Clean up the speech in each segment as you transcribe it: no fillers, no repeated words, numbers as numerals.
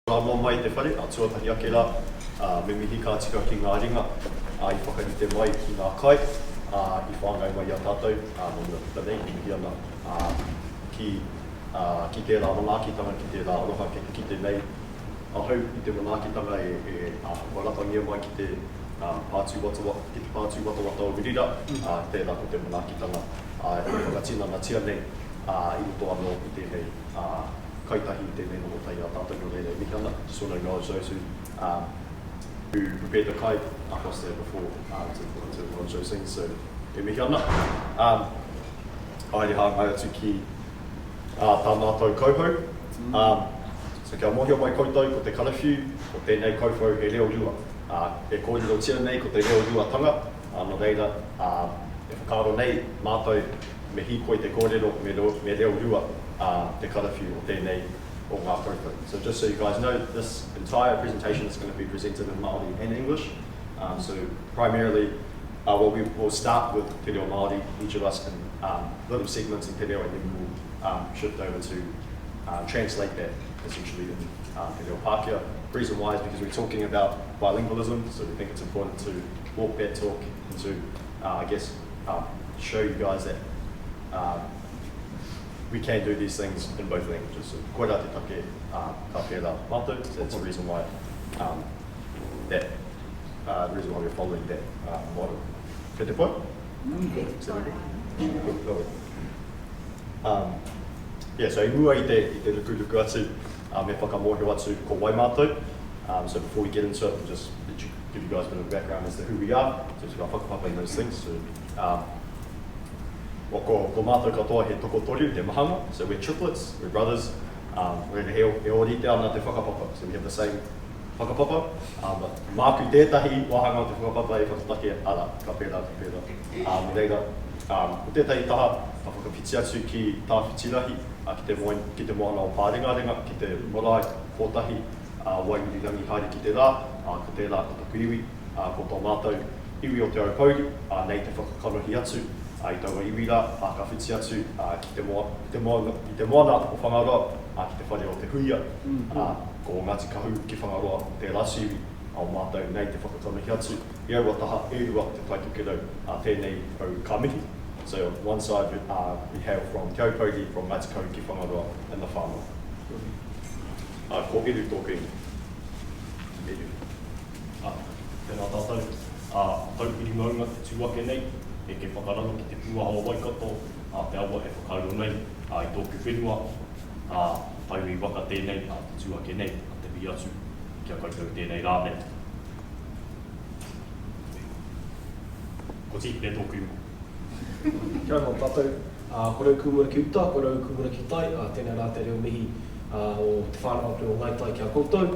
Mō mai te whare, a tuatahi ake rā, me mihi ka tika ki ngā ringa, I whakarite mai ki ngā kai, I whāngai mai a tātou, no the nei, ki mihi ana, ki te rā manaakitanga, ki te rā oroha, ki te nei, ahau i te manaakitanga waratangia mai ki te pātū wata o Wirira, te rā ko te manaakitanga, e whakatina na tia nei, I roto anō i te hei, kaitahi tēnei no tai a tātou no rei mihi ana. Just want to acknowledge those who prepared the kai across there before to acknowledge those things. So, e mihi ana. Haere hāngai atu ki tā mātou Kauhau. So kia mohio mai koutou ko te karawhiu, ko tēnei kouwhau he Reorua. E kōrero tia nei ko te Reoruatanga. No reira, e whakaaro nei mātou me hikoi te kōrero me Reorua. Te karawhiu o tēnei o ngā koutou. So just so you guys know, this entire presentation is going to be presented in Māori and English. So primarily, we'll start with Te Reo Māori, each of us in little segments in Te Reo, and then we'll shift over to translate that essentially in Te Reo Pākehā. The reason why is because we're talking about bilingualism, so we think it's important to walk that talk and to, I guess, show you guys that we can do these things in both languages. So, koe rā te take ka pērā mātou, so that's the reason why the reason why we're following that model. Te te poe? Yeah, so I mua I te ruku atu, me whakamohio atu ko wai mātou. So before we get into it, we'll just give you guys a bit of background as to who we are, so we'll whakapapa in those things. So, ko mātou katoa he Tuatoru, te mahanga, so we're triplets, we're brothers, we're he orite ana te whakapapa, so we have the same whakapapa, but māku tētahi wahanga te whakapapa e whakatake ara, ka pērā. Me reira, ko tētahi taha, ka whakapiti atu ki tāwhitirahi, ki te moana o pārengarenga, ki te marae, kōtahi, wairurirangi haere ki te rā, ko te rā ko taku iwi, ko tō mātou iwi o te aupauri, nei te whakakanohi atu, I taua iwi rā, ka whiti atu ki te moana o whangaroa, ki te whare o te huia, ko Ngāti Kahu ki whangaroa o te rasiwi o mātou nei te whakatanohi atu. I aua taha e rua te taitokero tēnei au ka mihi. So on one side we hail from Te Aupauri, from Ngāti Kahu ki whangaroa and the whānau. Ko eru tōku ingi. Eru. Tēnā tātou, taupiri maunga te tūake nei, e ke whakaranga ki te puaha o Waikato, te awa e whakauro nei, I tōku whenua, tau I waka tēnei, te tūake nei, te wi atu, kia koutou tēnei rā nei. Ko Tīpene tōku ingo. Kia ora tātou, ko rau kumura ki uta, ko rau kumura ki tai, tēnei rā te reo mihi o te whānau o ngaitai kia koutou,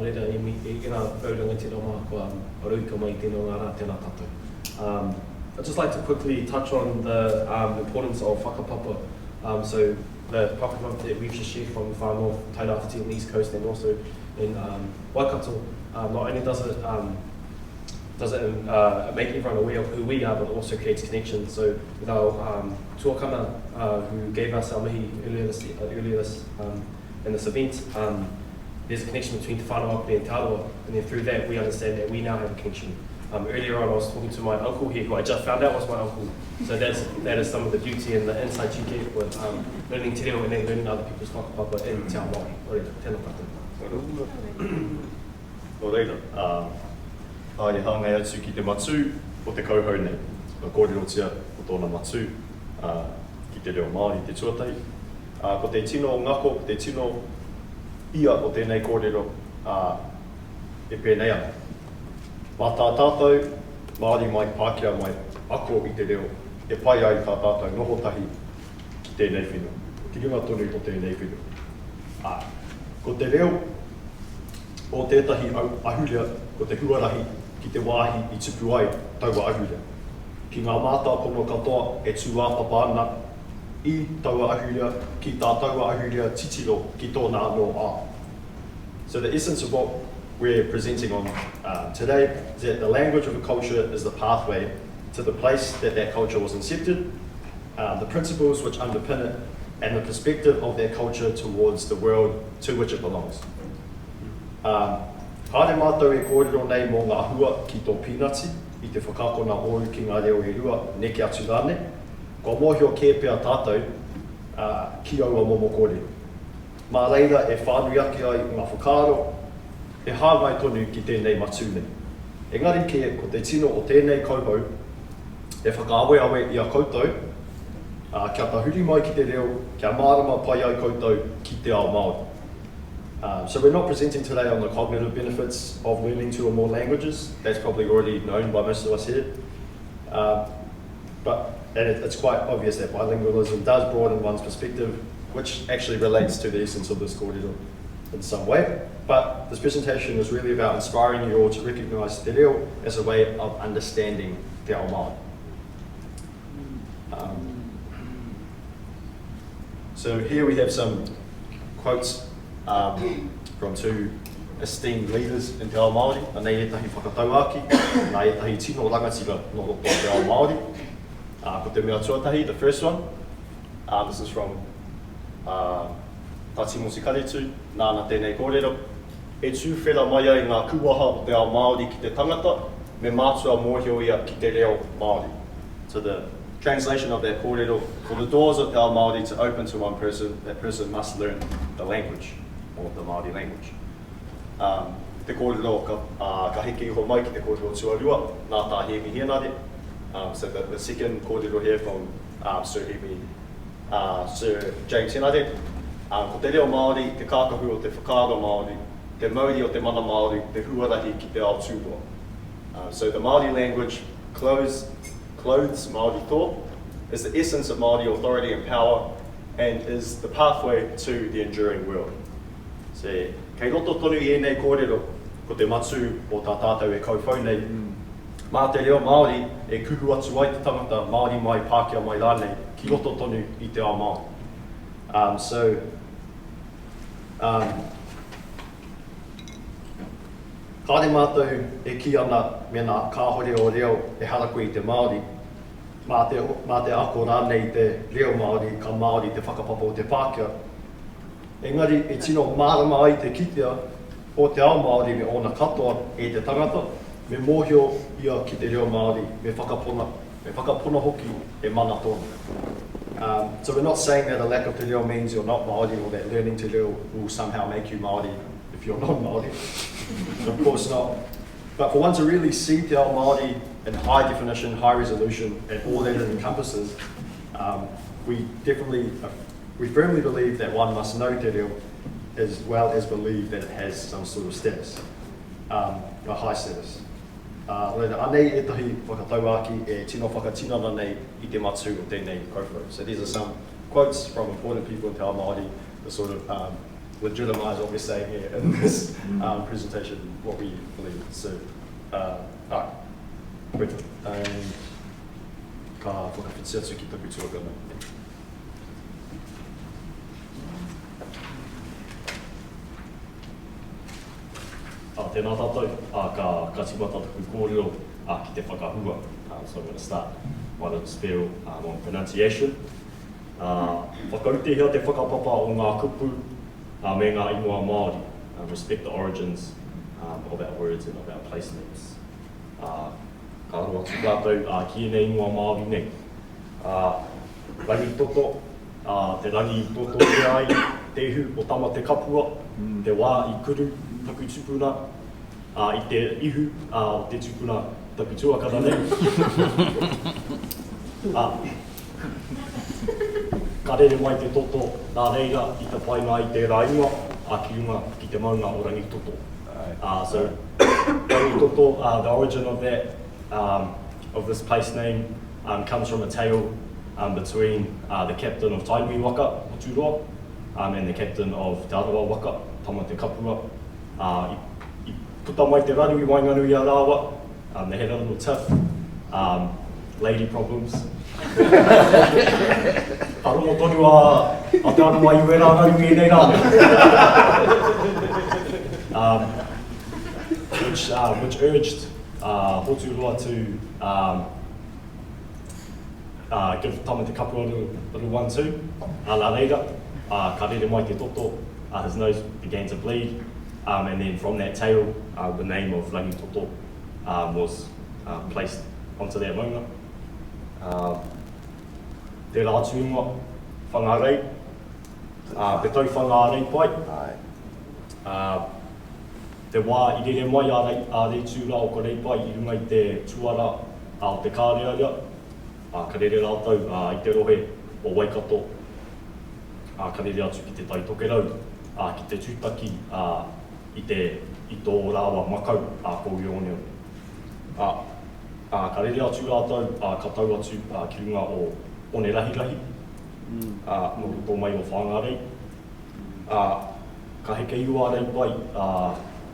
reira e ngā auranga te ronga ko aruka mai tēnā ngā rā tēnā tātou. I'd just like to quickly touch on the importance of whakapapa. So the whakapapa that we've just shared from the far north, Tairāwhiti on the east coast and also in Waikato, not only does it make everyone aware of who we are, but also creates connections. So with our tuakana who gave us our mihi earlier this in this event, there's a connection between Te Whānau Apene and Te Aroa, and then through that we understand that we now have a connection. Earlier on I was talking to my uncle here, who I just found out was my uncle. So that is some of the beauty and the insight you get with learning te reo and then learning other people's whakapapa in te ao Māori. Oreira, tēnā tātou. Oreira, haere hāngai atu ki te matu o te Kauhau nei. Ka kōrero tia o tōna matu ki te reo Māori, te tuatahi. Ko te tino o ngako, ko te tino ia o tēnei kōrero e pēnei ana. Mā tā tātou, Māori mai, Pākehā mai, ako I te reo, e pai ai tā tātou nohotahi ki tēnei whenua. Ki runga tonu o tēnei whenua. Ko te reo o tētahi ahurea, ko te huarahi ki te wāhi I tupu ai taua ahurea. Ki ngā mātā pono katoa e tū āpapa ana I taua ahurea ki tā taua ahurea titiro ki tōna anō ā. So the essence of what we're presenting on today is that the language of a culture is the pathway to the place that culture was incepted, the principles which underpin it, and the perspective of their culture towards the world to which it belongs. Haere mātou e kōrero nei mō ngā hua ki tō pīnati, i te whakakona oru ki ngā reo e rua, neke atu rāne. Ko mōhio kē pēr tātou ki aua momo kōrero. Mā reira e whānui ake ai ngā whakaro, e hāngai tonu ki tēnei matu nei. Engari ke ko te tino o tēnei kauhau, e whakaawe awe i a koutou, kia tahuri mai ki te reo, kia mārama pai ai koutou ki te ao Māori. So we're not presenting today on the cognitive benefits of learning two or more languages. That's probably already known by most of us here. And it's quite obvious that bilingualism does broaden one's perspective, which actually relates to the essence of this kōrero in some way. But this presentation is really about inspiring you all to recognise te reo as a way of understanding te ao Māori. So here we have some quotes from two esteemed leaders in te ao Māori. Nei e tahi whakatauaki, nei e tahi tino rangatira no roto te ao Māori. Ko te mea tuatahi, the first one. This is from Tātimo Sikaritu, nāna tēnei kōrero. E tūwhera mai ai ngā kuaha o te ao Māori ki te tangata, me mātua mōhio ia ki te reo Māori. So the translation of that kōrero, for the doors of te ao Māori to open to one person, that person must learn the language, or the Māori language. Te kōrero ka heke iho mai ki te kōrero tuarua, nā tā Hemi hienare. So the second kōrero here from Sir Hemi, Sir James Henare. Ko te reo Māori, te kākahu o te whakaaro Māori, te mauri o te mana Māori, te huarahi ki te ao tūroa. So the Māori language clothes Māori thought, is the essence of Māori authority and power, and is the pathway to the enduring world. So, kei roto tonu I nei kōrero, ko te matu o tā tātou e kauwhau nei, mā te reo Māori e kuhu atu ai te tangata Māori mai Pākehā mai rānei, ki roto tonu I te ao Māori. Kāre mātou e ki ana me nā kāhore o reo e harakoe I te Māori, mā te ako rānei te reo Māori, ka Māori te whakapapa o te Pākehā. Engari, e tino mārama ai te kitea o te ao Māori me ona katoa e te tangata, me mōhio ia ki te reo Māori, me whakapuna hoki e mana tōna. So we're not saying that a lack of te reo means you're not Māori, or that learning te reo will somehow make you Māori if you're not Māori. Of course not. But for one to really see te ao Māori in high definition, high resolution, and all that it encompasses, we firmly believe that one must know te reo as well as believe that it has some sort of status, a high status. Anei e tahi whakatauaki e tino whakatinana nei I te matu o tēnei kōwhau. So these are some quotes from important people in te ao Māori to sort of legitimise what we're saying here in this presentation, what we believe. So, ka whakawhitia atu ki taku tuakana. Tēnā tātou, ka tīmata taku kōrero ki te whakahua. So I'm going to start my little spiel on pronunciation. Whakaute hea te whakapapa o ngā kupu me ngā ingoa Māori. Respect the origins of our words and of our place names. Ka aroa tu tātou ki ene ingoa Māori nei. Rangi toto, te rangi toto e ai, te ihu o tama te kapua, te wā I kuru taku tupuna, I te ihu o te tupuna taku tuakana nei. Ka rere mai te toto, nā reira I te painga I te rāinga, ki unga ki te maunga o rangi toto. So, rangi toto, the origin of that, of this place name, comes from a tale between the captain of Tainui Waka, o Tūroa, and the captain of Te Arawa Waka, Tama Te Kapua. I puta mai te raru I wainganui a rāwa, they had a little tiff, lady problems. Arongo tonu a te anu mai ue rā raru I nei rāne. Which urged Hōtūroa to give Tama Te Kapua a little one too. La reira, ka rere mai te toto, his nose began to bleed, And then from that tale, the name of Rangitoto was placed onto that maunga. Te rātuinga whangarei, te tau whangarei pai. Te wā I rere mai a rei tūra o ko rei pai I runga I te tuara o te kārearea. Ka rere rātou I te rohe o Waikato. Ka rere atu ki te taitokerau, ki te tūtaki I tō rāwa makau ko Ioneo. Ka rere atu rātou ka tau atu ki runga o one rahirahi, no tō mai o whangarei. Ka heke iua rei pai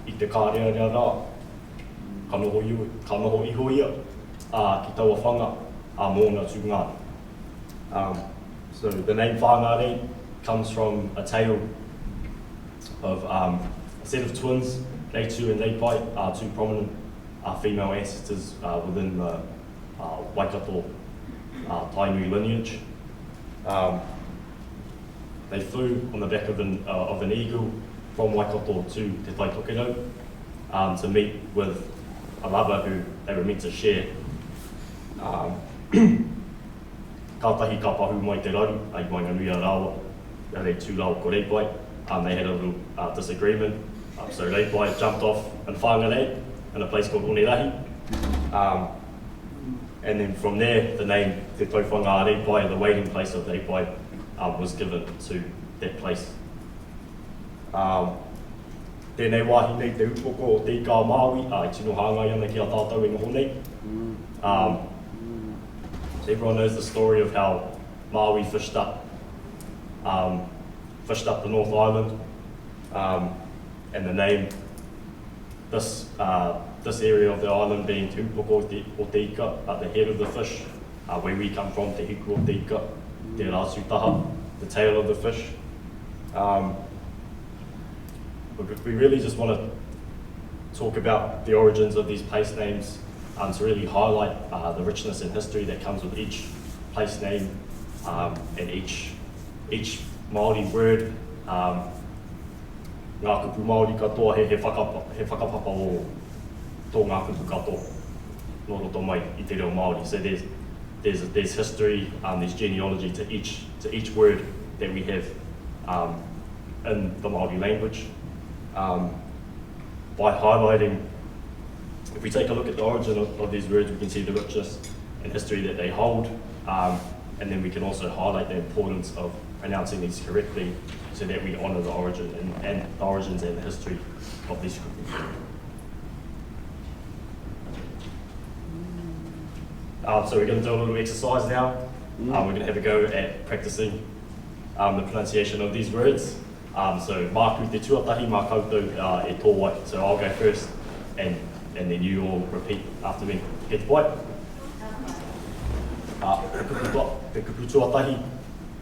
I te kārearea rā, ka noho iho ia ki taua whanga mōna tūngāri. So the name Whangarei comes from a tale of a set of twins, Reitu and Reipai, two prominent female ancestors within the Waikato Tainui lineage. They flew on the back of an eagle from Waikato to Te Taitokerau to meet with a lover who they were meant to share. Kātahi ka pahu mai te raru, ai mai nganui a rāwa, rei tū rau ko Reipai. They had a little disagreement, so Reipai jumped off in Whangarei in a place called Onerahi. And then from there, the name Te Tauwhanga Reipai, the waiting place of Reipai, was given to that place. Tēnei wāhi nei te upoko o te ika Māui, I tino hāngai ana ki a tātou inga honei. So everyone knows the story of how Māui fished up the North Island, and the name, this area of the island being Te Upoko o Te Ika, at the head of the fish, where we come from, Te Hiku o Te Ika, Te Rāsu Taha, the tail of the fish. We really just want to talk about the origins of these place names to really highlight the richness and history that comes with each place name and each Māori word. Ngā kupu Māori katoa he whakapapa o tō ngā kupu katoa no roto mai I te reo Māori. So there's history, there's genealogy to each word that we have in the Māori language. By highlighting, if we take a look at the origin of these words, we can see the richness and history that they hold, and then we can also highlight the importance of pronouncing these correctly so that we honour the origin and the origins and the history of these groups. So we're going to do a little exercise now. We're going to have a go at practicing the pronunciation of these words. So māku te tuatahi mā koutou e tō wai. So I'll go first and then you all repeat after me. He te wai. Te kupu tuatahi,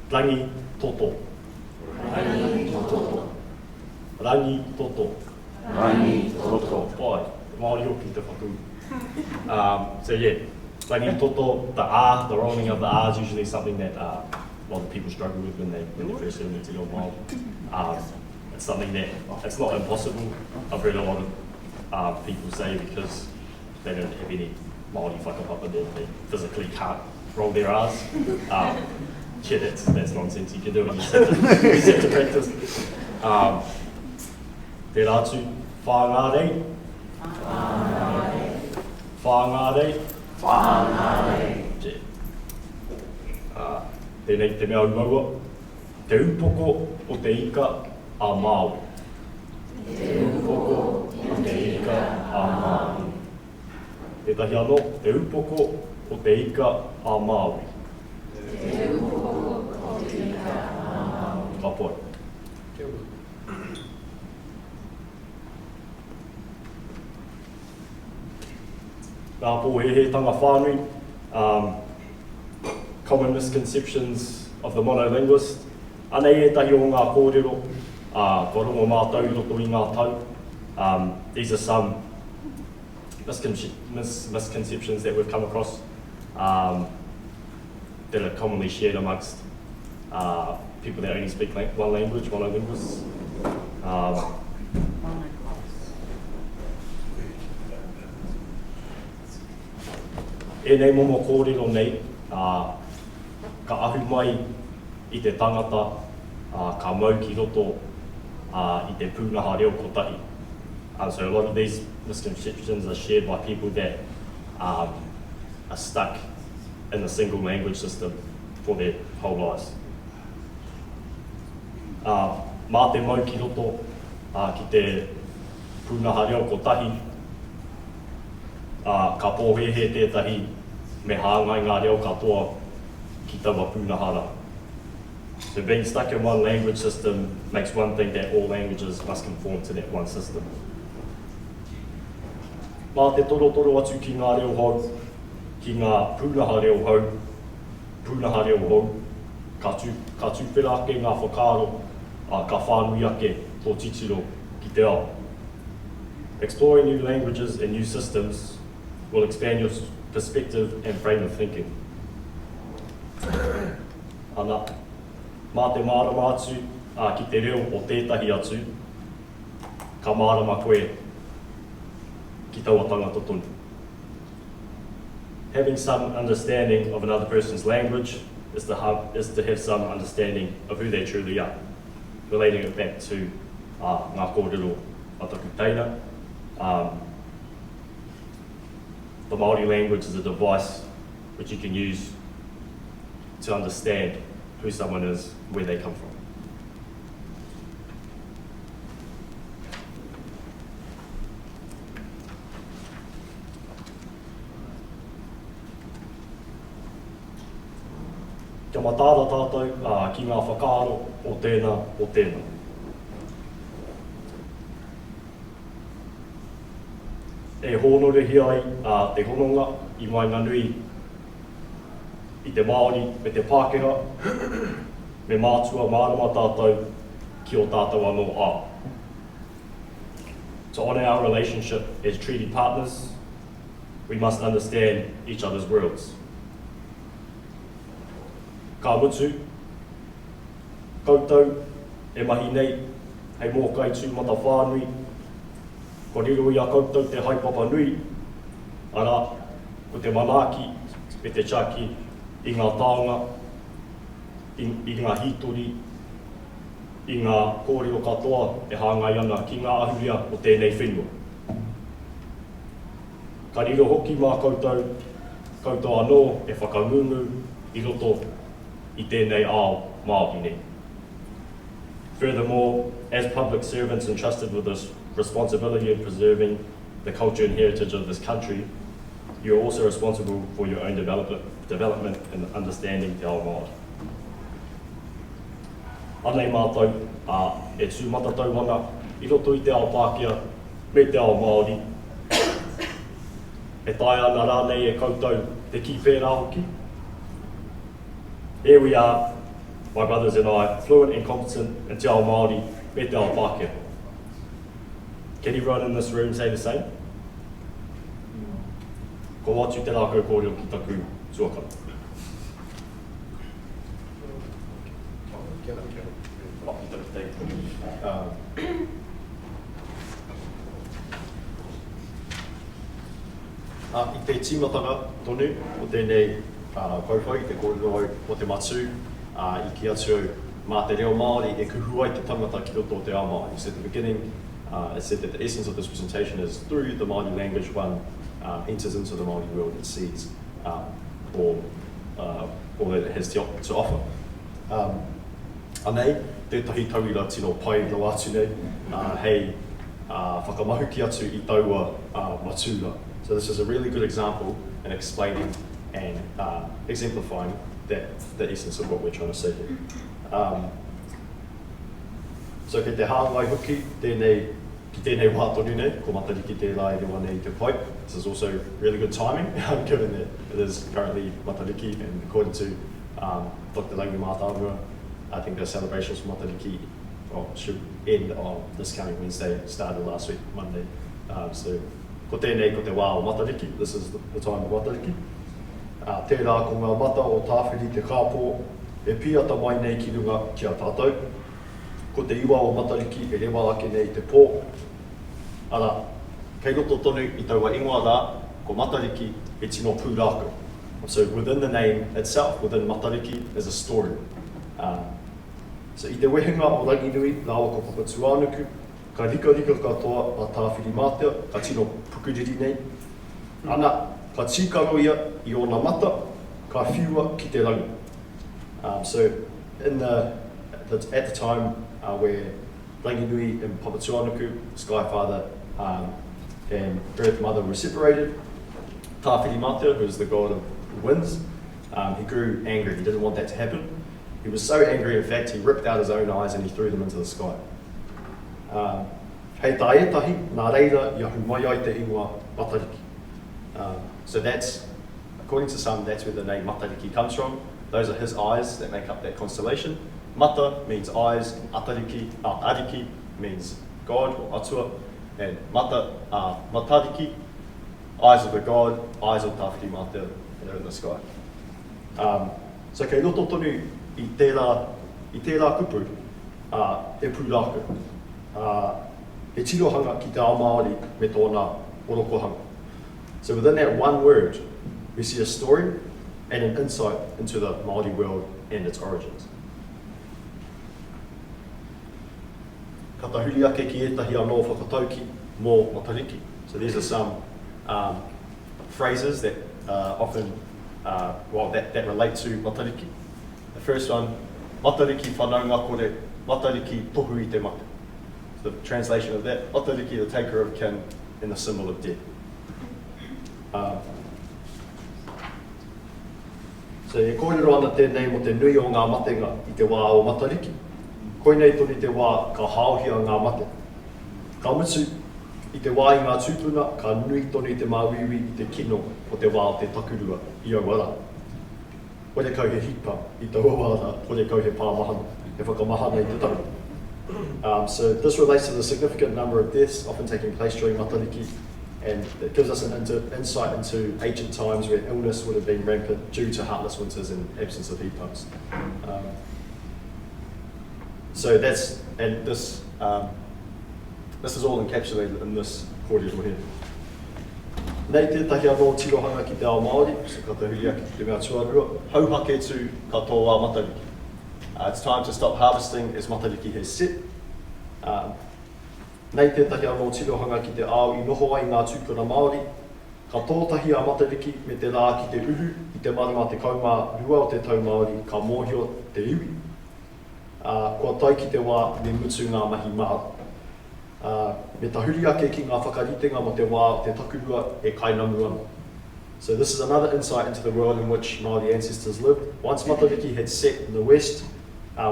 rangi toto. Rangi toto. Rangi toto. Rangi toto. Pai, Māori hoki te whakū. So yeah, rangi toto, the rolling of the R is usually something that a lot of people struggle with when they first learn Te Reo Māori. It's something that, it's not impossible. I've heard a lot of people say because they don't have any Māori whakapapa, they physically can't roll their R's. Yeah, that's nonsense. You can do it, you just have to practice. Te rātu, whāngarei. Whāngarei. Whāngarei. Tēnei te mea umaua, te upoko o te ika a Māui. Te upoko o te ika a Māui. Tētahi anō, te upoko o te ika a Māui. Te upoko o te ika a Māui. Ka pai. Nā pōhehitanga whānui, common misconceptions of the monolinguist. Anei etahi o ngā kōrero, ko rongo mātou I roto I ngā tau. These are some misconceptions that we've come across that are commonly shared amongst people that only speak one language, monolinguists. E nei momo kōrero nei, ka ahu mai I te tangata, ka mau ki roto I te pūnaha reo kotahi. So a lot of these misconceptions are shared by people that are stuck in a single language system for their whole lives. Mā te mau ki roto ki te pūnaha reo kotahi, ka pōhehe tētahi me hāngai ngā reo katoa ki taua pūnahara. So being stuck in one language system makes one thing that all languages must conform to that one system. Mā te torotoro atu ki ngā reo hau, ki ngā pūnaha reo hau, ka tūpera ake ngā whakaaro, ka whānui ake tō titiro ki te ao. Exploring new languages and new systems will expand your perspective and frame of thinking. Ana, mā te mārama atu ki te reo o tētahi atu, ka mārama koe ki taua tangata tonu. Having some understanding of another person's language is to have some understanding of who they truly are. Relating it back to ngā kōrero ataku teina. The Māori language is a device which you can use to understand who someone is, where they come from. Kia matāra tātou ki ngā whakaaro o tēnā. E hōnorehi ai te hononga I mai ngā nui I te Māori me te Pākehā, me mātua mārama tātou ki o tātou anō ā. To honour our relationship as treaty partners, we must understand each other's worlds. Ka mutu, koutou e mahi nei, hei mō kai tū mata whānui, ko riro I a koutou te haipapa nui, ara, ko te manaki, me te chaki, I ngā taonga, I ngā hitori, I ngā kōrero katoa e hāngai ana ki ngā ahuria o tēnei whenua. Ka riro hoki mā koutou anō e whakangungu I roto I tēnei ao Māori nei. Furthermore, as public servants entrusted with this responsibility of preserving the culture and heritage of this country, you are also responsible for your own development and understanding te ao Māori. Anei mātou, e tūmata tauwana I roto I te ao Pākehā me te ao Māori. E tae ana rānei e koutou te ki pērā hoki. Here we are, my brothers and I, fluent and competent in te ao Māori me te ao Pākehā. Can everyone in this room say the same? Ko watu te rākau kōrero ki taku tuakana. I te tīmatanga tonu o tēnei kauhau I te kōrero au o te matu, I ki atu mā te reo Māori e kuhu ai te tangata ki roto o te ao Māori. So at the beginning, it said that the essence of this presentation is through the Māori language one enters into the Māori world and sees all that it has to offer. Anei, tētahi tauira tino pai no atu nei, hei whakamahu ki atu I taua matura. So this is a really good example in explaining and exemplifying the essence of what we're trying to say here. So kei te hāngai hoki, ki tēnei wā tonu nei, ko matariki te rai rewa nei te pai. This is also really good timing, given that it is currently matariki, and according to Dr. Langi Mātārua, I think the celebrations for matariki should end on this coming Wednesday, started last week, Monday. So ko tēnei, ko te wā o matariki, this is the time of matariki. Tērā ko ngā mata o tāwhiri te kāpō, e piata mai nei ki runga ki a tātou. Ko te iwa o matariki e rewa ake nei te pō. Ara, kei roto tonu I taua ingoa rā, ko matariki e tino pūrākau. So within the name itself, within matariki, is a story. So i te wehenga o Ranginui, nāua ko Papatuanuku, ka rika katoa a tāwhiri mātea, ka tino pukuriri nei. Ana, ka tīkaro ia I ona mata, ka whiua ki te rangi. So at the time where Ranginui and Papatuanuku, Skyfather and Earth Mother were separated, Tāwhiri Mātea, who is the god of winds, he grew angry. He didn't want that to happen. He was so angry, in fact, he ripped out his own eyes and he threw them into the sky. Hei tā etahi, nā reira, ia hu mai ai te ingoa matariki. So that's, according to some, that's where the name matariki comes from. Those are his eyes that make up that constellation. Mata means eyes, ariki means God or atua, and matariki, eyes of the god, eyes of Tāwhiri Mātea, and they're in the sky. So kei roto tonu I tērā kupu, e pūrākau. He tirohanga ki te ao Māori me tōna orokohanga. So within that one word, we see a story and an insight into the Māori world and its origins. Ka tahuri ake ki etahi anō whakatauki mō matariki. So these are some phrases that often, that relate to matariki. The first one, matariki whanaunga kore, matariki tohu I te mate. So the translation of that, matariki, the taker of kin, and the symbol of death. So e kōrero ana tēnei mo te nui o ngā matenga I te wā o matariki. Koinei toni te wā ka haohia ngā mate. Ka mutu I te wā I ngā tūpuna, ka nui toni te māwiwi I te kino o te wā o te takurua I au wara. Hore kau he hipa I te wāra, hore kau he pāmahana, he whakamahana I te taru. So this relates to the significant number of deaths often taking place during matariki, and it gives us an insight into ancient times where illness would have been rampant due to heartless winters and absence of heat pumps. So that's, and this is all encapsulated in this kōrero here. Nei tētahi anō tirohanga ki te ao Māori, so ka tahuri ake ki te mea tuarua, hauhake tū ka tō wā matariki. It's time to stop harvesting as matariki has set. Nei tētahi anō tirohanga ki te ao I noho ai ngā tūpuna Māori, ka tōtahi a matariki me te rā ki te uhu I te marama te kaumā rua o te tau Māori ka mōhio te iwi. Kua tai ki te wā me mutu ngā mahi maha. Me tahuri ake ki ngā whakaritenga mo te wā o te takurua e kainamu ana. So this is another insight into the world in which Māori ancestors lived. Once matariki had set in the west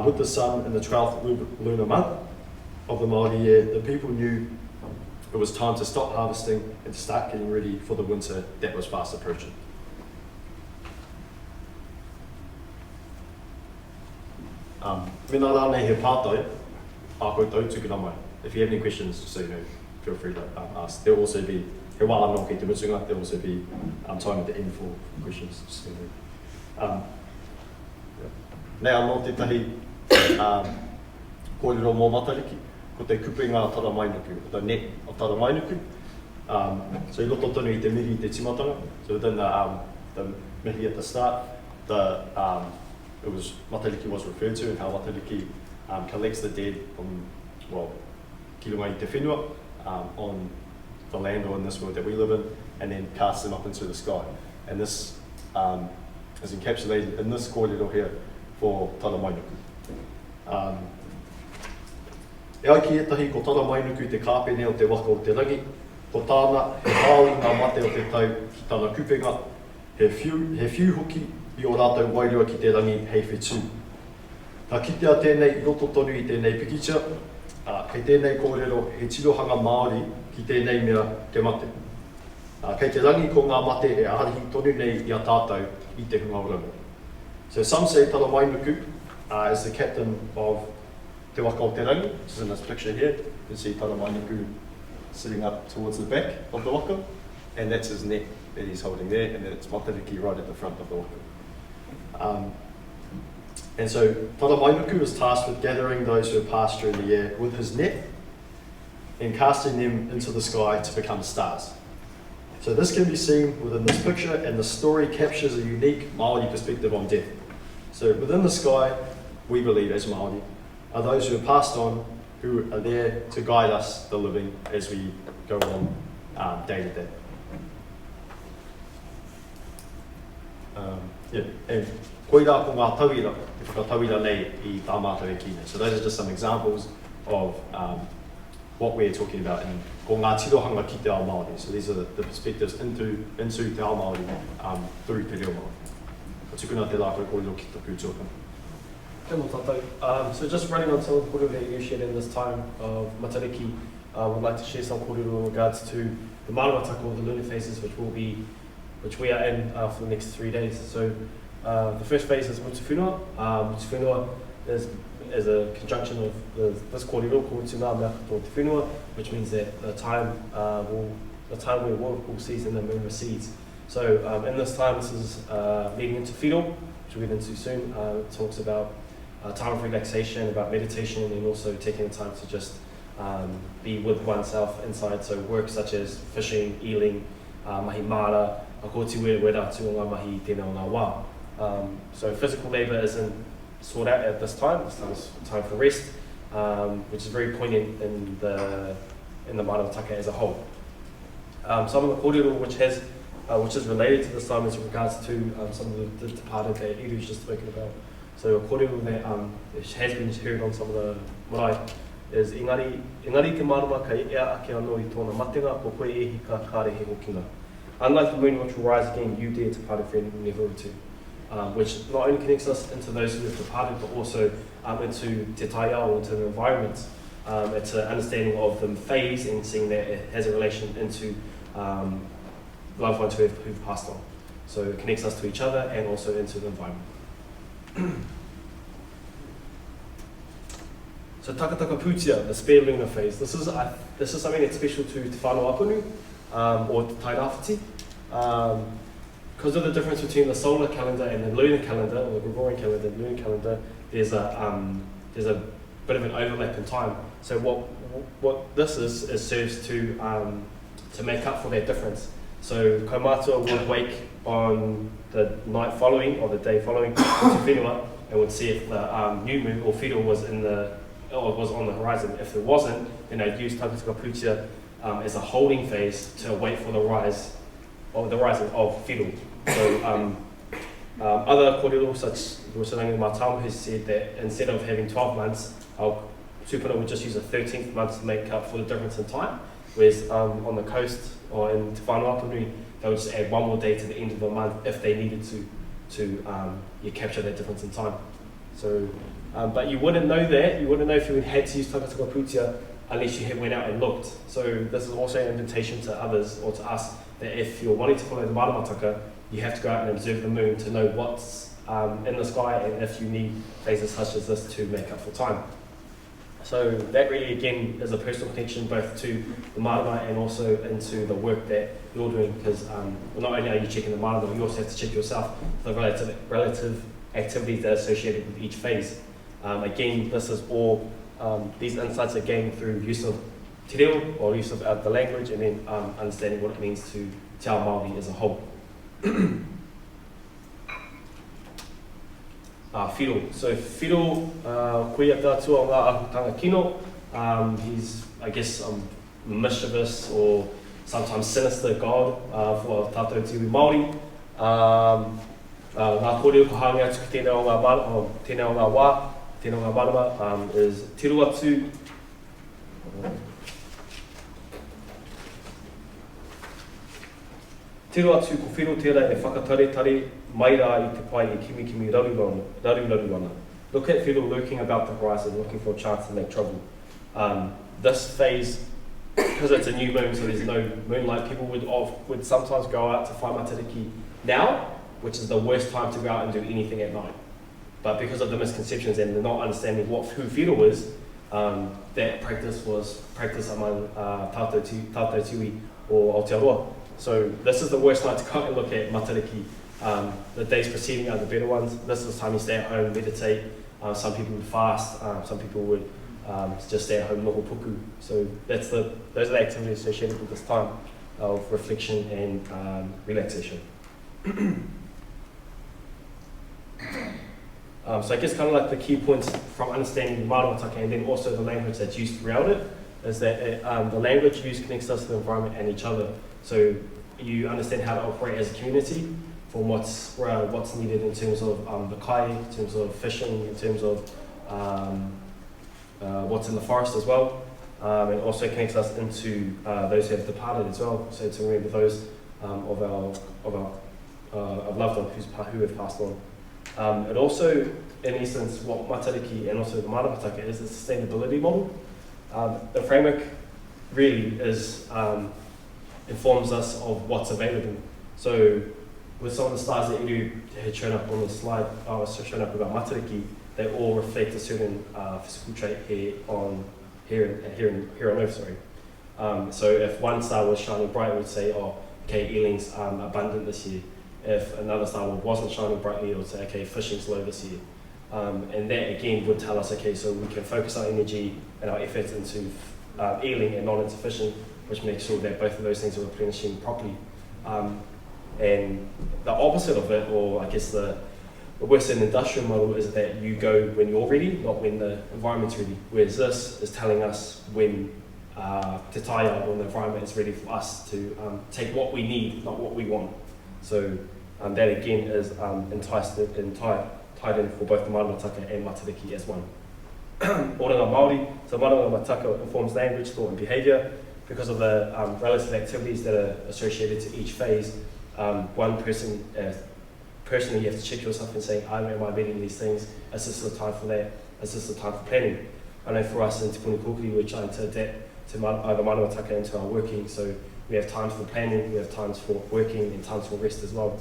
with the sun in the 12th lunar month of the Māori year, the people knew it was time to stop harvesting and to start getting ready for the winter that was fast approaching. Me nā rānei he pātai, a koutou tukuna mai. If you have any questions, so feel free to ask. There will also be, he wā anō ki te mutunga, there will also be time at the end for questions. Nei anō tētahi kōrero mō matariki, ko te kupenga taramainuku, ko te net of taramainuku. So I roto tonu I te mihi I te timatanga. So within the mihi at the start, matariki was referred to and how matariki collects the dead from, ki runga I te whenua, on the land or in this world that we live in, and then casts them up into the sky. And this is encapsulated in this kōrero here for taramainuku. E ai ki etahi ko taramainuku te kāpene o te waka o te rangi, ko tāna he hao I ngā mate o te tau ki tāna kupenga, he whiu hoki I o rātou wairua ki te rangi hei whetū. Ka kitea tēnei I roto tonu I tēnei pikitia, kei tēnei kōrero he tirohanga Māori ki tēnei mea ke mate. Kei te rangi ko ngā mate e aharihi tonu nei I a tātou I te hungauranga. So some say taramainuku is the captain of te waka o te rangi, which is in this picture here. You can see taramainuku sitting up towards the back of the waka, and that's his net that he's holding there, and then it's matariki right at the front of the waka. And so taramainuku is tasked with gathering those who have passed during the year with his net and casting them into the sky to become stars. So this can be seen within this picture, and the story captures a unique Māori perspective on death. So within the sky, we believe as Māori, are those who have passed on, who are there to guide us, the living, as we go on day to day. And koira ko ngā tauira, e whakatauira nei I tā mātou e kine. So those are just some examples of what we're talking about in ko ngā tirohanga ki te ao Māori. So these are the perspectives into te ao Māori through te reo Māori. Ko tukuna te lākou kōrero ki te kūtōkana. So just running on some of the kōrero that you shared in this time of Matariki, would like to share some kōrero in regards to the Maramataka, or the lunar phases, which we are in for the next 3 days. So the first phase is Mutuwhenua. Mutuwhenua is a conjunction of this kōrero called Tūnā Mea Katoa Te Whenua, which means that the time where waterfall sees and the moon recedes. So in this time, this is leading into Whiro, which we'll get into soon. It talks about time of relaxation, about meditation, and also taking the time to just be with oneself inside. So work such as fishing, eeling, mahi mara, a ko te wera atu o ngā mahi tēnā o ngā wā. So physical labour isn't sought out at this time. This time is time for rest, which is very poignant in the Maramataka as a whole. Some of the kōrero which is related to this time is in regards to some of the departed that Iru's just spoken about. So a kōrero that has been heard on some of the marae is engari te marama ka ea ake anō I tōna matenga, ko koe e hika kāre he hokinga. Unlike the moon which will rise again, you dare to part whare never return. Which not only connects us into those who have departed, but also into te taiao, into the environment. It's an understanding of the phase and seeing that it has a relation into loved ones who've passed on. So it connects us to each other and also into the environment. So takataka pūtia, the spare lunar phase. This is something that's special to Te Whānau Apunu, or Te Tairāwhiti. Because of the difference between the solar calendar and the lunar calendar, or the Gregorian calendar and lunar calendar, there's a bit of an overlap in time. So what this is serves to make up for that difference. So kaumātua would wake on the night following or the day following to whenua and would see if the new moon or whiro was on the horizon. If it wasn't, then they'd use takataka pūtia as a holding phase to wait for the rising of whiro. So other kōrero such Rosarangi Mātamu has said that instead of having 12 months, our tūpuna would just use a 13th month to make up for the difference in time. Whereas on the coast or in Te Whānau Apanui, they would just add one more day to the end of the month if they needed to capture that difference in time. So, but you wouldn't know that. You wouldn't know if you had to use takataka pūtia unless you went out and looked. So this is also an invitation to others or to us that if you're wanting to follow the Maramataka, you have to go out and observe the moon to know what's in the sky and if you need phases such as this to make up for time. So that really, again, is a personal connection both to the marama and also into the work that you're doing, because not only are you checking the marama, you also have to check yourself the relative activities that are associated with each phase. Again, this is all, these insights are gained through use of te reo, or use of the language, and then understanding what it means to te ao Māori as a whole. Whiro. So whiro, koe a tātua o ngā ahutanga kino. He's, I guess, mischievous or sometimes sinister god for tātou tiwi Māori. Ngā kōrero ko hāngai atu ki tēnā o ngā wā, tēnā o ngā marama, is te ruatu. Te ruatu ko whiro tērā e whakatare mai rā I te pai e kimi raru. Look at whiro lurking about the horizon, looking for a chance to make trouble. This phase, because it's a new moon, so there's no moonlight, people would sometimes go out to whai matariki now, which is the worst time to go out and do anything at night. But because of the misconceptions and the not understanding who whiro is, that practice was practice among tātou tiwi or Aotearoa. So this is the worst night to go and look at matariki. The days preceding are the better ones. This is the time you stay at home, meditate. Some people would fast. Some people would just stay at home, noho puku. So those are the activities associated with this time. of reflection and relaxation. So I guess kind of like the key points from understanding Māoridom and then also the language that's used throughout it is that the language used connects us to the environment and each other. So you understand how to operate as a community from what's needed in terms of the kai, in terms of fishing, in terms of what's in the forest as well. And also connects us into those who have departed as well. So to remember those of our loved ones who have passed on. It also, in essence, what Matariki and also the Māoridom is a sustainability model. The framework really is informs us of what's available. So with some of the stars that you had shown up on the slide, shown up about Matariki, they all reflect a certain physical trait here on Earth. So if one star was shining bright, we'd say, oh, okay, eeling's abundant this year. If another star wasn't shining brightly, it would say, okay, fishing's low this year. And that again would tell us, okay, so we can focus our energy and our efforts into eeling and not into fishing, which makes sure that both of those things are replenishing properly. And the opposite of it, or I guess the Western industrial model, is that you go when you're ready, not when the environment's ready. Whereas this is telling us when te taia, when the environment is ready for us to take what we need, not what we want. So that again is tied in for both the Māoridom and Matariki as one. Oranga Māori, so Māoridom informs language, thought and behaviour. Because of the relative activities that are associated to each phase, one person, personally you have to check yourself and say, am I meeting these things? Is this the time for that? Is this the time for planning? I know for us in Te Puni we're trying to adapt to the Māoridom into our working, so we have times for planning, we have times for working and times for rest as well,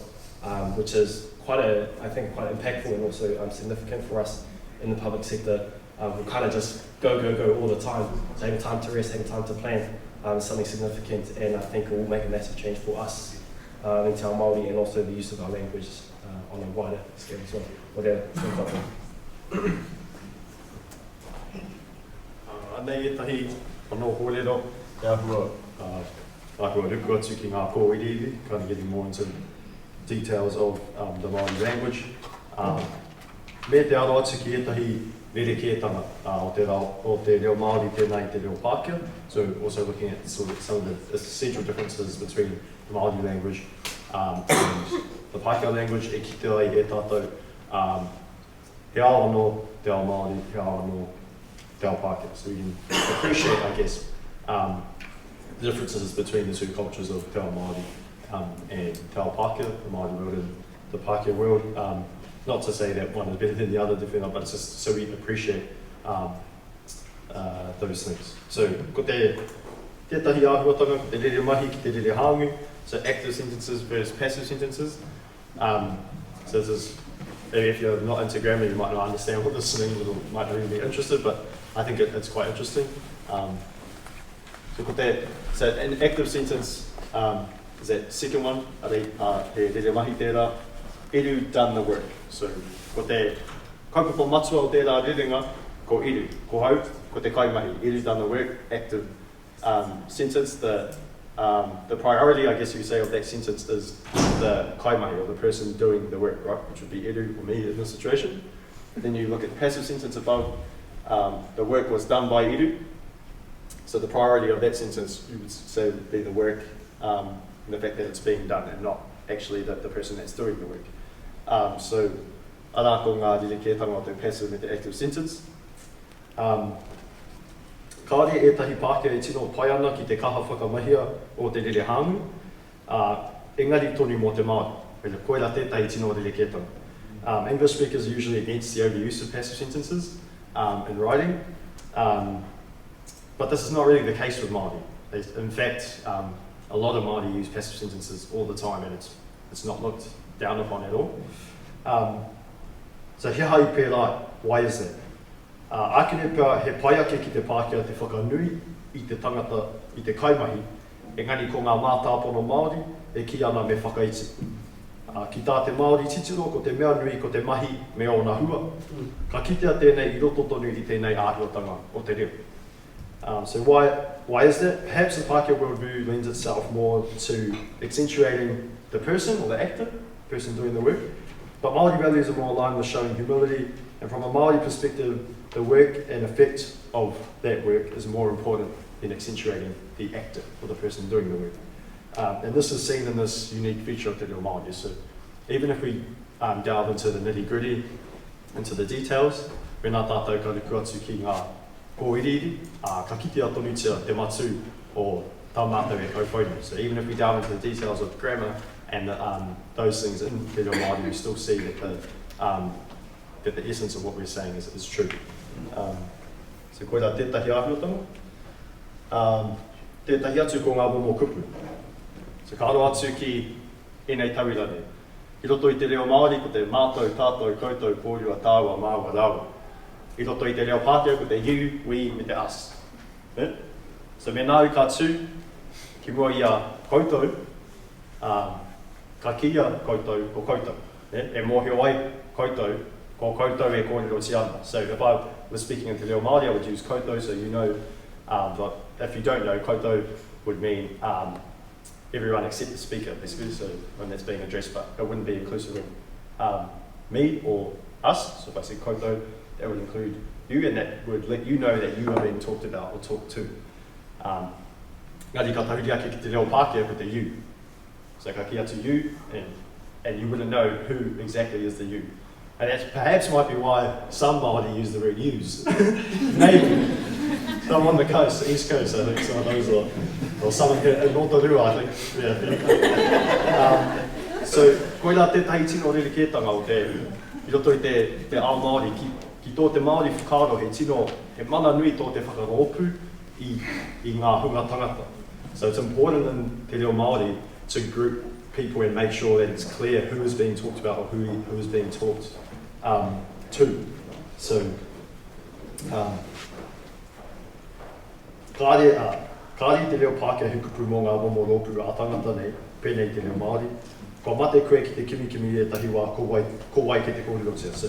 which is quite impactful and also significant for us in the public sector. We kind of just go all the time. So having time to rest, having time to plan is something significant, and I think it will make a massive change for us in Te Ao Māori and also the use of our language on a wider scale as well. Anei e tahi whanau kōrero, e ahua ruku atu ki ngā kōwiri, kind of getting more into details of the Māori language. Me te aro atu ki e tahi rerekētanga o te reo Māori tēnei te reo Pākehā. So also looking at sort of some of the essential differences between the Māori language and the Pākehā language, e ki te ai e tātou he ao anō te ao Māori, he ao anō te ao Pākehā. So we can appreciate, I guess, the differences between the two cultures of te ao Māori and te ao Pākehā, the Māori world and the Pākehā world. Not to say that one is better than the other, definitely, but it's just so we appreciate those things. So, ko te tahi āhuatanga, ko te rere mahi ki te rere hāngu, so active sentences versus passive sentences. So this is, maybe if you're not into grammar, you might not understand what this means, or might not even be interested, but I think it's quite interesting. So an active sentence is that second one, he rere mahi tērā, iru done the work. So, ko te kaupapa matua o tērā rerenga, ko iru, ko hau, ko te kaimahi, iru done the work, active sentence. The priority, I guess you could say, of that sentence is the kaimahi, or the person doing the work, right? Which would be iru, or me in this situation. And then you look at the passive sentence above, the work was done by iru. So the priority of that sentence, you would say, would be the work, and the fact that it's being done, and not actually the person that's doing the work. So, ana ko ngā rerekētanga o te passive me te active sentence. Kāre e tahi Pākehā e tino pai ana ki te kaha whakamahia o te rere hāngu. Engari tonu mō te Māori, pera koera tētahi tino rerekētanga. English speakers are usually against the overuse of passive sentences in writing, but this is not really the case with Māori. In fact, a lot of Māori use passive sentences all the time, and it's not looked down upon at all. So he hai pērā, why is that? Akere pēr he pai ake ki te Pākehā te whakanui i te tangata i te kaimahi, engari ko ngā mātāpono Māori e ki ana me whakaiti. Ki tā te Māori titiro, ko te mea nui, ko te mahi me ona hua. Ka kitea tēnei I roto tonu I tēnei āhuatanga o te reo. So why why is that? Perhaps the Pākehā worldview lends itself more to accentuating the person or the actor, person doing the work, but Māori values are more aligned with showing humility, and from a Māori perspective, the work and effect of that work is more important than accentuating the actor or the person doing the work. And this is seen in this unique feature of Te Reo Māori. So even if we delve into the nitty-gritty, into the details, whenā tātou ka ruku atu ki ngā kōiriri, ka kite atonutia te matu o tā mātou e kaupōnu. So even if we delve into the details of grammar and those things in Te Reo Māori, we still see that the essence of what we're saying is true. So koe rā tētahi āhuatanga. Tētahi atu ko ngā momo kupu. So ka aro atu ki enei tauirane. I roto I te reo Māori ko te mātou, tātou, koutou, kōrua, tāua, māua, rawa. I roto I te reo Pākehā ko te you, we, me te us. Yeah? So me nāu ka tū, ki mua I a koutou, ka kia koutou ko koutou. Yeah? E mōhio ai koutou, ko koutou e kōrero ti ana. So if I was speaking in te reo Māori, I would use koutou, so you know, but if you don't know, koutou would mean everyone except the speaker, basically, so when that's being addressed, but it wouldn't be inclusive of me or us. So if I said koutou, that would include you, and that would let you know that you are being talked about or talked to. Ngāri ka tahuri ake ki te reo Pākehā ko te you. So ka kia to you, and you wouldn't know who exactly is the you. And that perhaps might be why some Māori use the word use. Maybe. Some on the coast, East Coast, I think some of those are, or some in Rotorua, I think. Yeah. So, koe rā tētahi tino rerekētanga o te, I roto I te ao Māori, ki tō te Māori whakaaro he tino, he mana nui tō te whakarōpu I ngā hunga tangata. So it's important in te reo Māori to group people and make sure that it's clear who is being talked about or who is being talked to. So, kāre te reo Pākehā hukupu mō ngā momo rōpū a tangata nei, pēnei te reo Māori. Kua mate koe ki te kimi e tahi wā ko wai ki te kōrerotia. So,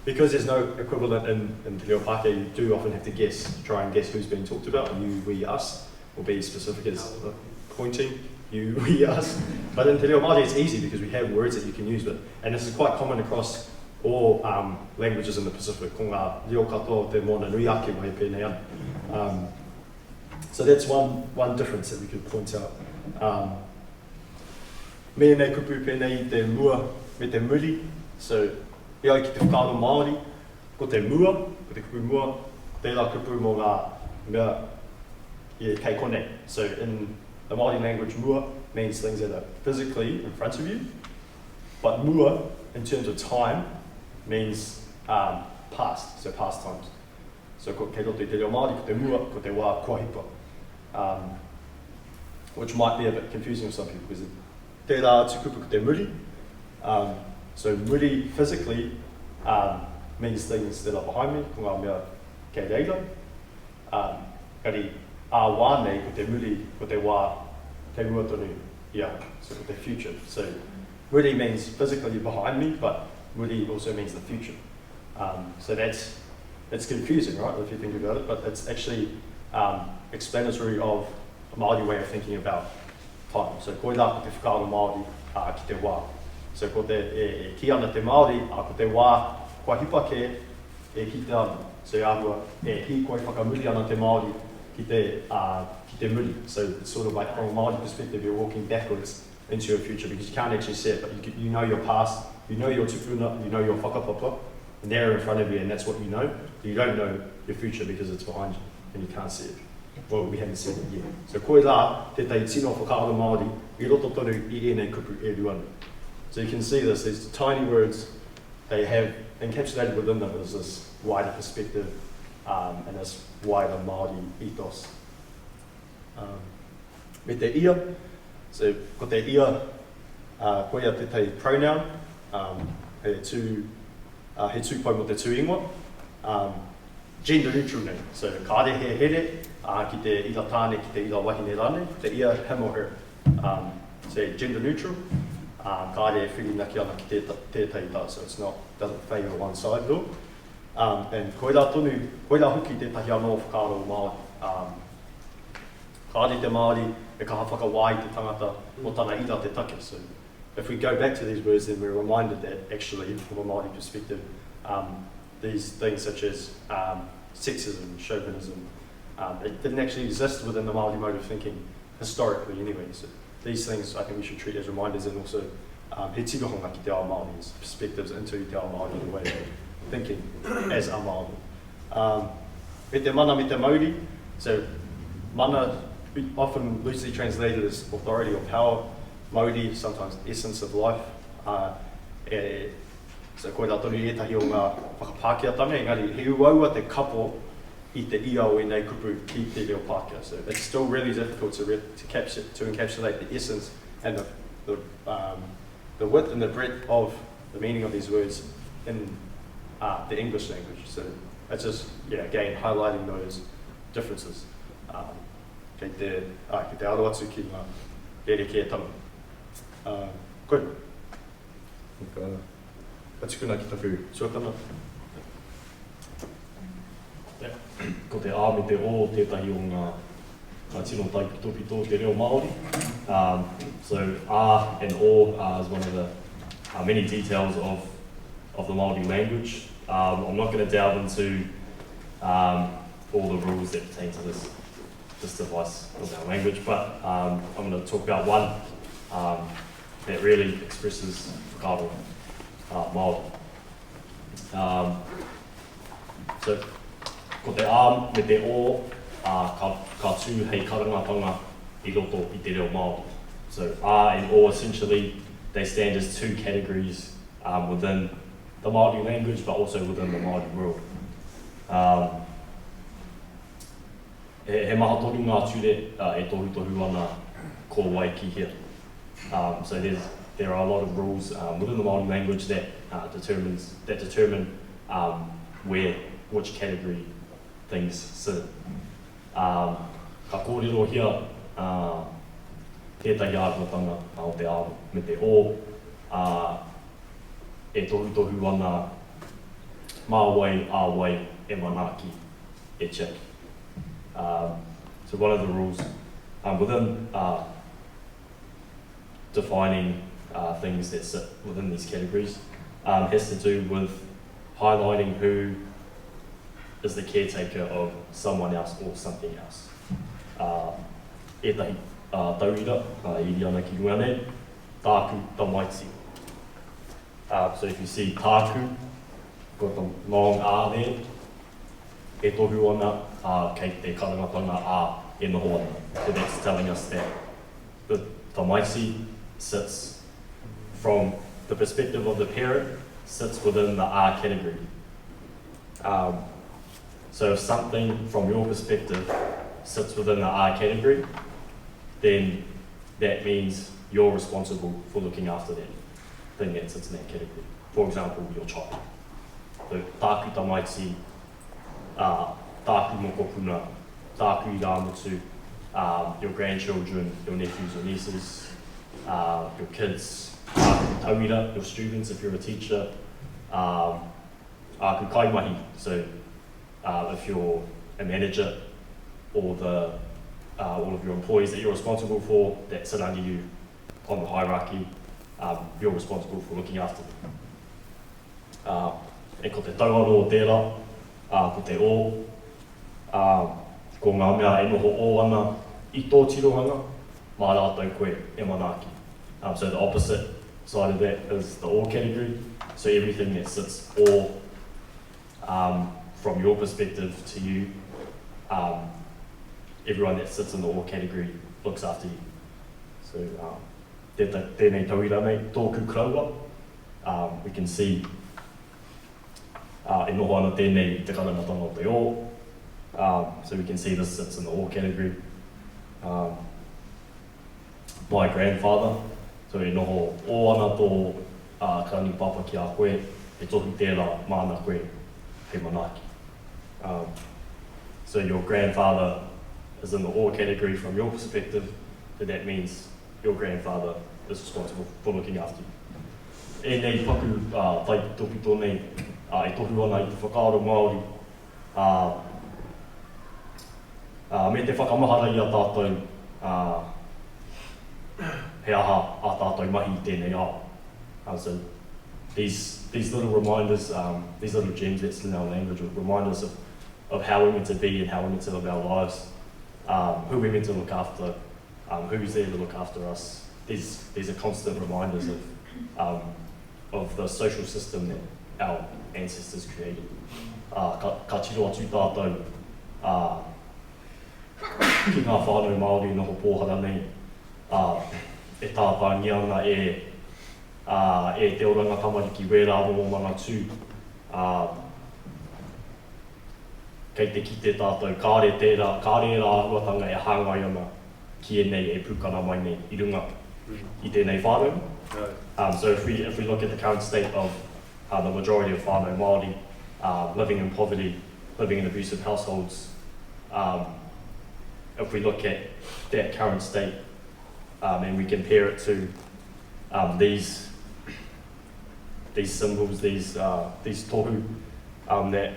because there's no equivalent in te reo Pākehā, you do often have to try and guess who's being talked about, you, we, us, or be specific as pointing, you, we, us. But in te reo Māori it's easy because we have words that you can use, and this is quite common across all languages in the Pacific. Ko ngā reo katoa te mōna nui ake wai pēnei ana. So that's one difference that we could point out. Me nei kupu pēnei te mua me te muri. So, ia ki te whakaaro Māori, ko te mua, ko te kupu mua, tērā kupu mō ngā mea kei kone. So in the Māori language, mua means things that are physically in front of you, but mua, in terms of time, means past, so past times. So kei roto I te reo Māori, ko te mua, ko te wā kua hipa. Which might be a bit confusing for some people, because tērā tukupu ko te muri. So muri physically means things that are behind me, ko ngā mea kei reira. Kari a wā nei ko te muri, ko te wā kei ruatonu ia, so ko te future. So muri means physically behind me, but muri also means the future. So that's confusing, right, if you think about it, but it's actually explanatory of a Māori way of thinking about time. So koe rā ko te whakaaro Māori ki te wā. So ko te ki ana te Māori, ko te wā kua hipa ke e ki te ana. So āhua hi koe whakamuri ana te Māori ki te muri. So it's sort of like from a Māori perspective, you're walking backwards into your future because you can't actually see it, but you know your past, you know your tupuna, you know your whakapapa, and they're in front of you and that's what you know. But you don't know your future because it's behind you and you can't see it. Well, we haven't seen it yet. So koe rā, tētai tino whakaaro Māori, I roto toru I enei kupu e ruanu. So you can see this, these tiny words, they have encapsulated within them is this wider perspective and this wider Māori ethos. Me te ia, so ko te ia, koe a tētai pronoun, he tūpau mo te tū ingoa. Gender neutral nei, so kāre he here, ki te ira tāne, ki te ira wahine rane, te ia him or her. So gender neutral, kāre whirinaki ana ki tētai tā, so it's not, doesn't favour one side though. And koe rā hoki tētahi anō whakaaro Māori. Kāre te Māori, e kaha whakawai te tangata o tana ira te take. So if we go back to these words, then we're reminded that actually, from a Māori perspective, these things such as sexism, chauvinism, it didn't actually exist within the Māori mode of thinking historically anyway. So these things I think we should treat as reminders, and also he tirohonga ki te ao Māori's perspectives into te ao Māori, the way of thinking as a Māori. Me te mana me te mauri, so mana often loosely translated as authority or power, mauri sometimes essence of life. So koe rā tonu etahi o ngā whakapākeatanga, engari he uaua te kapo I te iao I nei kupu ki te reo Pākehā. So it's still really difficult to encapsulate the essence and the width and the breadth of the meaning of these words in the English language. So it's just, again, highlighting those differences. Kei te aro atu ki ngā rere ki e tama. Koe. Atukuna ki taku suatana. Ko te ā me te o tētahi o ngā tino taipitopito te reo Māori. So ā and o is one of the many details of the Māori language. I'm not going to delve into all the rules that pertain to this device of our language, but I'm going to talk about one that really expresses whakaaro Māori. So ko te ā me te o, ka tū hei karangatanga I roto I te reo Māori. So ā and o, essentially, they stand as two categories within the Māori language, but also within the Māori world. He maha toru ngā ture e tohu ana ko Waikihia. So there are a lot of rules within the Māori language that determine which category things sit. Ka kōrero hia tētahi āruatanga o te āru me te o e tohu ana māwai, āwai, e manaki, e chiki. So one of the rules within defining things that sit within these categories has to do with highlighting who is the caretaker of someone else or something else. Etahi tauira, iri ana ki runga nei, tāku tamaiti. So if you see tāku, got the long ā there, e tohu ana kei te karangatanga ā e noho ana. So that's telling us that the tamaiti sits from the perspective of the parent, sits within the ā category. So if something from your perspective sits within the ā category, then that means you're responsible for looking after that thing that sits in that category. For example, your child. So tāku tamaiti, tāku mokopuna, tāku I rāmotu, your grandchildren, your nephews or nieces, your kids, tāku tauira, your students if you're a teacher, āku kaimahi, so if you're a manager or all of your employees that you're responsible for that sit under you on the hierarchy, you're responsible for looking after them. E ko te tauaro o tērā, ko te o, ko ngā mea e noho o ana I tō tirohanga, mā rātou koe e manaki. So the opposite side of that is the or category, so everything that sits or from your perspective to you, everyone that sits in the or category looks after you. So tēnei tauira nei, tōku kraua, we can see e noho ana tēnei te karangatanga o te o, so we can see this sits in the or category. My grandfather, so e noho o ana tō karani papa ki a koe, e tohu tērā mana koe he manaki. So your grandfather is in the or category from your perspective, so that means your grandfather is responsible for looking after you. E nei paku tai topito nei, e tohu ana I te whakaaro Māori, Me te whakamahara I a tātou he aha a tātou mahi tēnei ao. So these little reminders, these little gems that's in our language, remind us of how we're meant to be and how we're meant to live our lives, who we're meant to look after, who's there to look after us. These are constant reminders of the social system that our ancestors created. Ka tiro atu tātou ki ngā whānau Māori noho pōhara nei, e tāpāngi ana e te oranga tamariki wera aro mana tū, kei te ki te tātou kāre Reoruatanga e hāngai ana ki e nei e pūkana mai nei I runga I tēnei whānau. So if we look at the current state of the majority of whānau Māori living in poverty, living in abusive households, if we look at that current state and we compare it to these symbols, these tohu that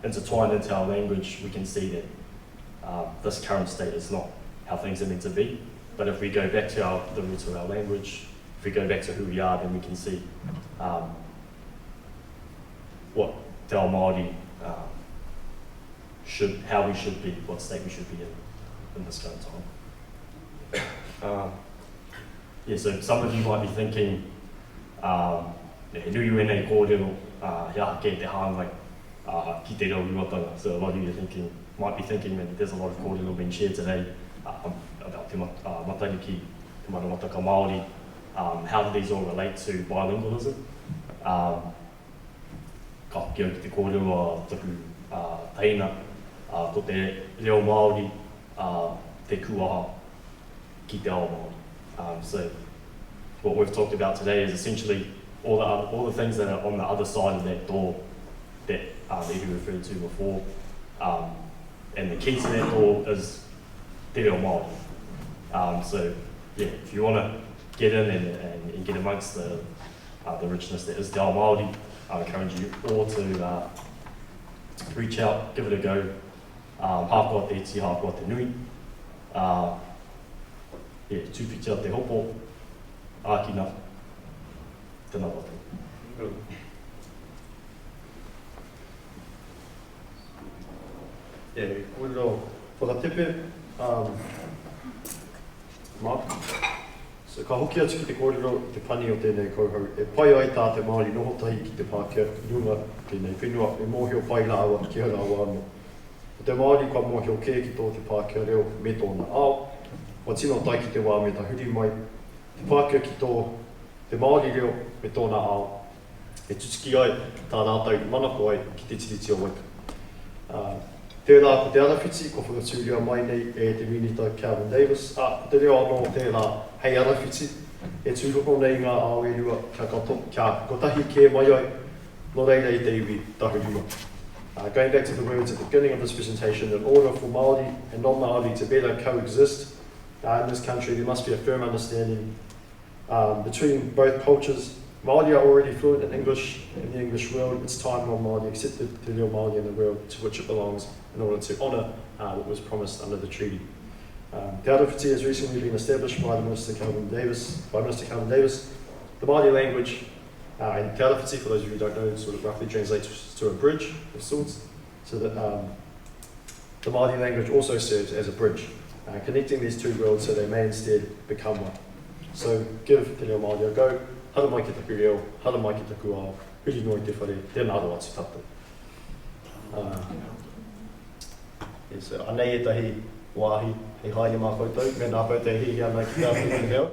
intertwine into our language, we can see that this current state is not how things are meant to be. But if we go back to the roots of our language, if we go back to who we are, then we can see what Te Ao Māori how we should be, what state we should be in this current time. So some of you might be thinking, he nui wēnei kōrero, he aha kei te hāngai ki te Reoruatanga. So a lot of you might be thinking that there's a lot of kōrero being shared today about te matariki, te manamataka Māori. How do these all relate to bilingualism? Ka kia ki te kōrero a taku teina, ko te reo Māori, te kuaha ki te ao Māori. So what we've talked about today is essentially all the things that are on the other side of that door that Evi referred to before. And the key to that door is te reo Māori. So yeah, if you want to get in and get amongst the richness that is Te Ao Māori, I encourage you all to reach out, give it a go. Hākua te iti, hākua te nui. Tūwhitia te hopo, ākina, tēnā watu. Kōrero whakatepe, Mark. So ka hoki atu ki te kōrero I te pani o tēnei kauhau, e pai ai tā te Māori noho tahi ki te Pākehā, runga tēnei whenua, e mōhio pai la awa ki hara awa anō. O te Māori kua mōhio kē ki tō te Pākehā reo me tōna ao, wa tino tai ki te wā me ta huri mai, te Pākehā ki tō te Māori reo me tōna ao, e tutiki ai tā rātou manako ai ki te tiriti o waka. Tērā ko te arawhiti, ko whakatūria mai nei e te minita Calvin Davis, ko te reo anō tērā hei arawhiti, e tūroko nei ngā ao e rua kia kotahi kē mai ai, no reira I te iwi tahurua. Going back to the words at the beginning of this presentation, in order for Māori and non-Māori to better coexist in this country, there must be a firm understanding between both cultures. Māori are already fluent in English in the English world. It's time non-Māori accepted Te Reo Māori in the world to which it belongs in order to honour what was promised under the treaty. Te arawhiti has recently been established by Minister Calvin Davis. The Māori language and Te arawhiti, for those of you who don't know, sort of roughly translates to a bridge of sorts. So that the Māori language also serves as a bridge, connecting these two worlds so they may instead become one. So give Te Reo Māori a go. Hara mai ki taku reo, hara mai ki taku ao, huri noi te whare, tēnā aro atu tātou. So anei e tahi wāhi, hei haere mā koutou, me nā koutou hihi ana ki tā whini reo.